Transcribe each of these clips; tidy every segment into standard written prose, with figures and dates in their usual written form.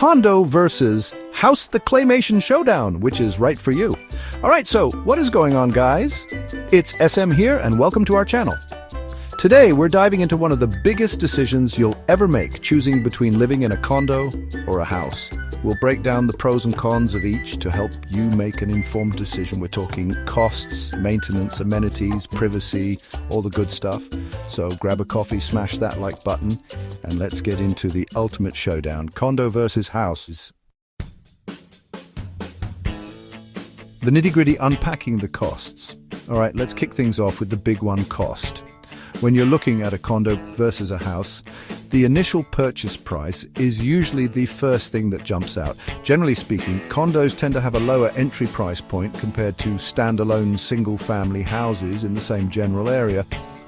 condo versus house, the claymation showdown, which is right for you. All right, so what is going on, guys? It's SM here, and welcome to our channel. Today, we're diving into one of the biggest decisions you'll ever make, choosing between living in a condo or a house. We'll break down the pros and cons of each to help you make an informed decision. We're talking costs, maintenance, amenities, privacy, all the good stuff. So grab a coffee, smash that like button, and let's get into the ultimate showdown, condo versus house. The nitty-gritty, unpacking the costs. All right, let's kick things off with the big one, cost. When you're looking at a condo versus a house, the initial purchase price is usually the first thing that jumps out. Generally speaking, condos tend to have a lower entry price point compared to standalone single-family houses in the same general area.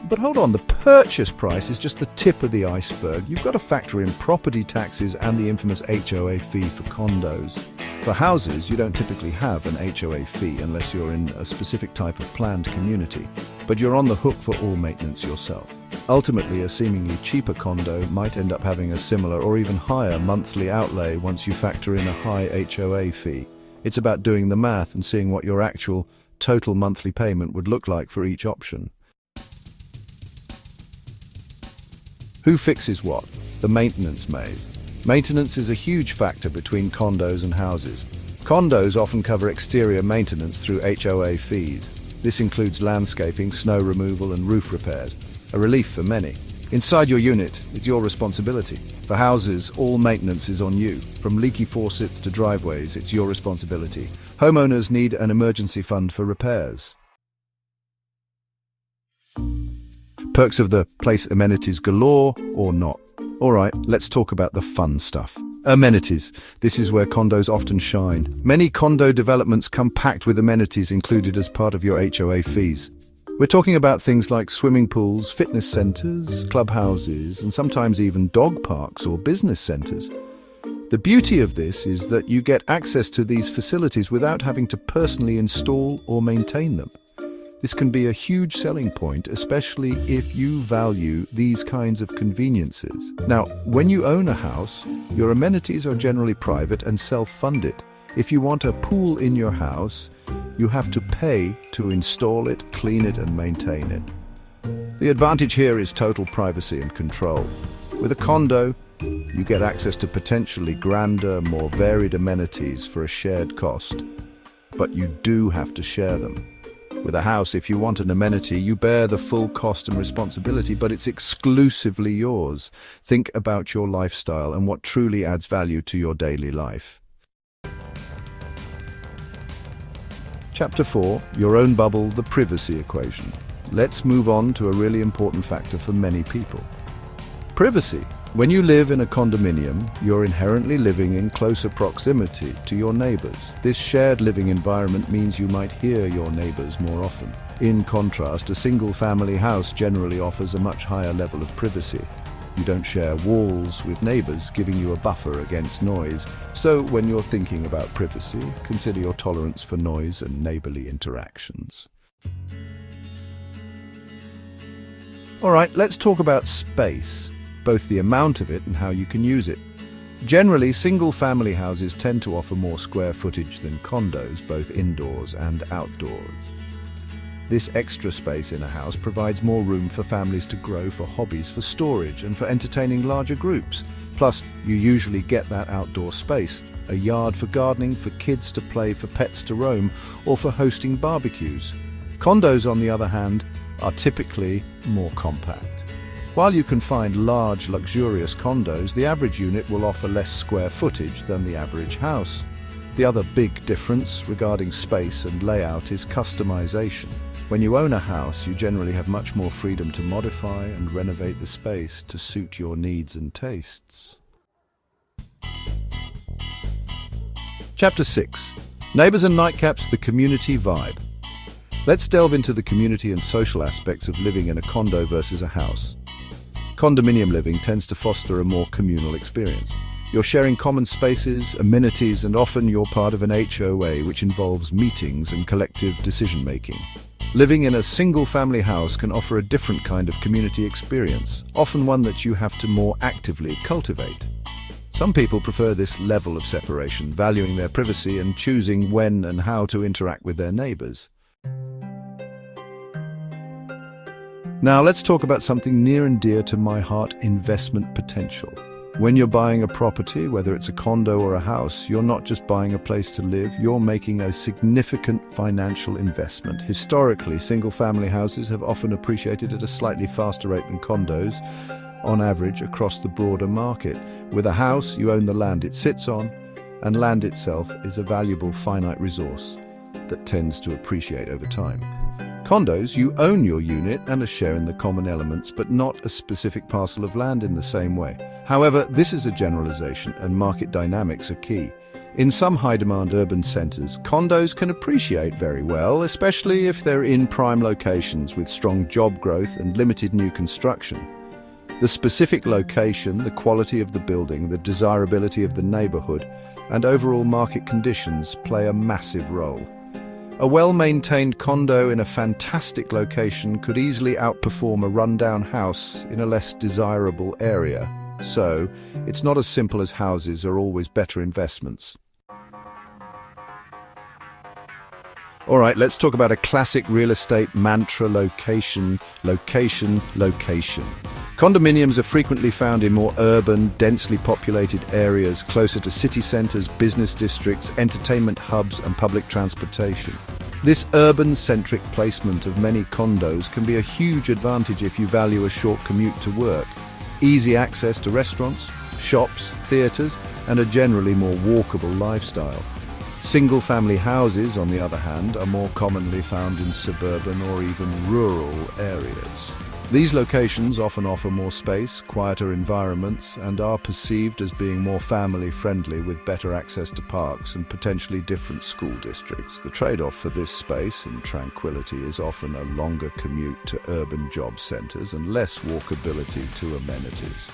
But hold on, the purchase price is just the tip of the iceberg. You've got to factor in property taxes and the infamous HOA fee for condos. For houses, you don't typically have an HOA fee unless you're in a specific type of planned community, but you're on the hook for all maintenance yourself. Ultimately, a seemingly cheaper condo might end up having a similar or even higher monthly outlay once you factor in a high HOA fee. It's about doing the math and seeing what your actual total monthly payment would look like for each option. Who fixes what? The maintenance maze. Maintenance is a huge factor between condos and houses. Condos often cover exterior maintenance through HOA fees. This includes landscaping, snow removal, and roof repairs, a relief for many. Inside your unit, it's your responsibility. For houses, all maintenance is on you. From leaky faucets to driveways, it's your responsibility. Homeowners need an emergency fund for repairs. Perks of the place: amenities galore or not. All right, let's talk about the fun stuff. Amenities. This is where condos often shine. Many condo developments come packed with amenities included as part of your HOA fees. We're talking about things like swimming pools, fitness centers, clubhouses, and sometimes even dog parks or business centers. The beauty of this is that you get access to these facilities without having to personally install or maintain them. This can be a huge selling point, especially if you value these kinds of conveniences. Now, when you own a house, your amenities are generally private and self-funded. If you want a pool in your house, you have to pay to install it, clean it, and maintain it. The advantage here is total privacy and control. With a condo, you get access to potentially grander, more varied amenities for a shared cost. But you do have to share them. With a house, if you want an amenity, you bear the full cost and responsibility, but it's exclusively yours. Think about your lifestyle and what truly adds value to your daily life. Chapter 4, Your Own Bubble, the Privacy Equation. Let's move on to a really important factor for many people. Privacy. When you live in a condominium, you're inherently living in closer proximity to your neighbors. This shared living environment means you might hear your neighbors more often. In contrast, a single-family house generally offers a much higher level of privacy. You don't share walls with neighbors, giving you a buffer against noise. So when you're thinking about privacy, consider your tolerance for noise and neighborly interactions. All right, let's talk about space. Both the amount of it and how you can use it. Generally, single-family houses tend to offer more square footage than condos, both indoors and outdoors. This extra space in a house provides more room for families to grow, for hobbies, for storage, and for entertaining larger groups. Plus, you usually get that outdoor space, a yard for gardening, for kids to play, for pets to roam, or for hosting barbecues. Condos, on the other hand, are typically more compact. While you can find large, luxurious condos, the average unit will offer less square footage than the average house. The other big difference regarding space and layout is customization. When you own a house, you generally have much more freedom to modify and renovate the space to suit your needs and tastes. Chapter 6. Neighbors and Nightcaps, the Community Vibe. Let's delve into the community and social aspects of living in a condo versus a house. Condominium living tends to foster a more communal experience. You're sharing common spaces, amenities, and often you're part of an HOA, which involves meetings and collective decision-making. Living in a single-family house can offer a different kind of community experience, often one that you have to more actively cultivate. Some people prefer this level of separation, valuing their privacy and choosing when and how to interact with their neighbors. Now let's talk about something near and dear to my heart: investment potential. When you're buying a property, whether it's a condo or a house, you're not just buying a place to live, you're making a significant financial investment. Historically, single-family houses have often appreciated at a slightly faster rate than condos, on average across the broader market. With a house, you own the land it sits on, and land itself is a valuable finite resource that tends to appreciate over time. Condos, you own your unit and a share in the common elements, but not a specific parcel of land in the same way. However, this is a generalization, and market dynamics are key. In some high-demand urban centers, condos can appreciate very well, especially if they're in prime locations with strong job growth and limited new construction. The specific location, the quality of the building, the desirability of the neighborhood, and overall market conditions play a massive role. A well-maintained condo in a fantastic location could easily outperform a rundown house in a less desirable area. So, it's not as simple as houses are always better investments. Alright, let's talk about a classic real estate mantra: location, location, location. Condominiums are frequently found in more urban, densely populated areas closer to city centers, business districts, entertainment hubs, and public transportation. This urban-centric placement of many condos can be a huge advantage if you value a short commute to work, easy access to restaurants, shops, theaters, and a generally more walkable lifestyle. Single-family houses, on the other hand, are more commonly found in suburban or even rural areas. These locations often offer more space, quieter environments, and are perceived as being more family-friendly, with better access to parks and potentially different school districts. The trade-off for this space and tranquility is often a longer commute to urban job centers and less walkability to amenities.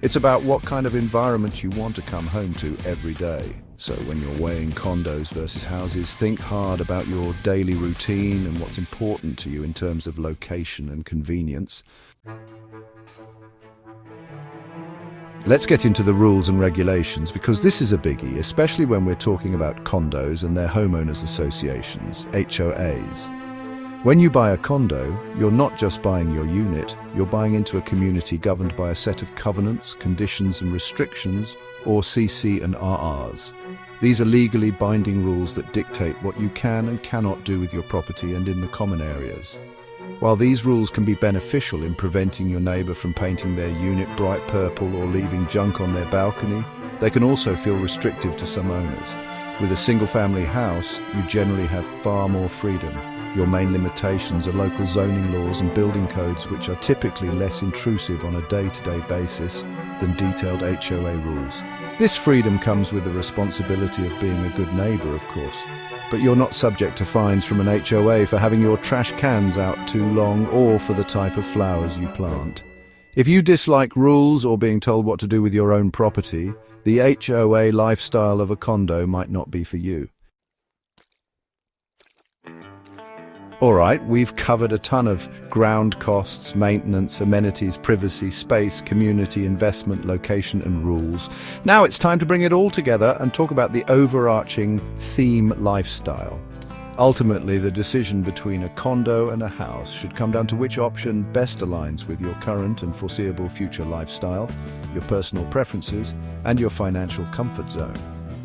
It's about what kind of environment you want to come home to every day. So when you're weighing condos versus houses, think hard about your daily routine and what's important to you in terms of location and convenience. Let's get into the rules and regulations, because this is a biggie, especially when we're talking about condos and their homeowners associations, HOAs. When you buy a condo, you're not just buying your unit, you're buying into a community governed by a set of covenants, conditions and restrictions, or CC and RRs. These are legally binding rules that dictate what you can and cannot do with your property and in the common areas. While these rules can be beneficial in preventing your neighbor from painting their unit bright purple or leaving junk on their balcony, they can also feel restrictive to some owners. With a single-family house, you generally have far more freedom. Your main limitations are local zoning laws and building codes, which are typically less intrusive on a day-to-day basis than detailed HOA rules. This freedom comes with the responsibility of being a good neighbor, of course, but you're not subject to fines from an HOA for having your trash cans out too long or for the type of flowers you plant. If you dislike rules or being told what to do with your own property, the HOA lifestyle of a condo might not be for you. Alright, we've covered a ton of ground costs, maintenance, amenities, privacy, space, community, investment, location, and rules. Now it's time to bring it all together and talk about the overarching theme: lifestyle. Ultimately, the decision between a condo and a house should come down to which option best aligns with your current and foreseeable future lifestyle, your personal preferences, and your financial comfort zone.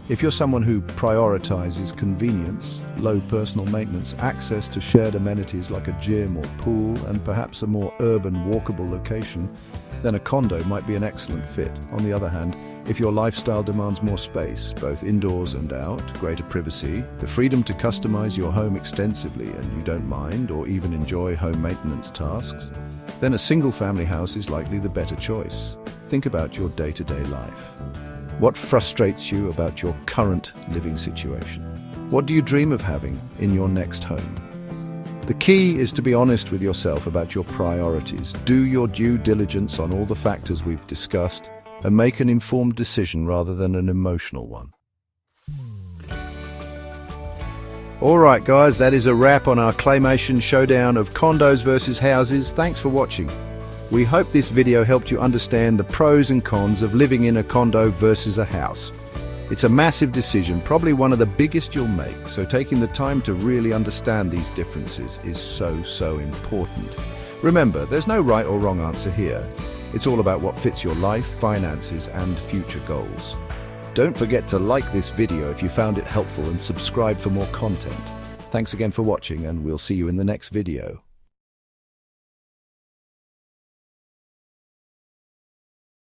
If you're someone who prioritizes convenience, low personal maintenance, access to shared amenities like a gym or pool, and perhaps a more urban, walkable location, then a condo might be an excellent fit. On the other hand, if your lifestyle demands more space, both indoors and out, greater privacy, the freedom to customize your home extensively, and you don't mind or even enjoy home maintenance tasks, then a single-family house is likely the better choice. Think about your day-to-day life. What frustrates you about your current living situation? What do you dream of having in your next home? The key is to be honest with yourself about your priorities. Do your due diligence on all the factors we've discussed and make an informed decision rather than an emotional one. Alright guys, that is a wrap on our claymation showdown of condos versus houses. Thanks for watching. We hope this video helped you understand the pros and cons of living in a condo versus a house. It's a massive decision, probably one of the biggest you'll make, so taking the time to really understand these differences is so important. Remember, there's no right or wrong answer here. It's all about what fits your life, finances, and future goals. Don't forget to like this video if you found it helpful and subscribe for more content. Thanks again for watching, and we'll see you in the next video.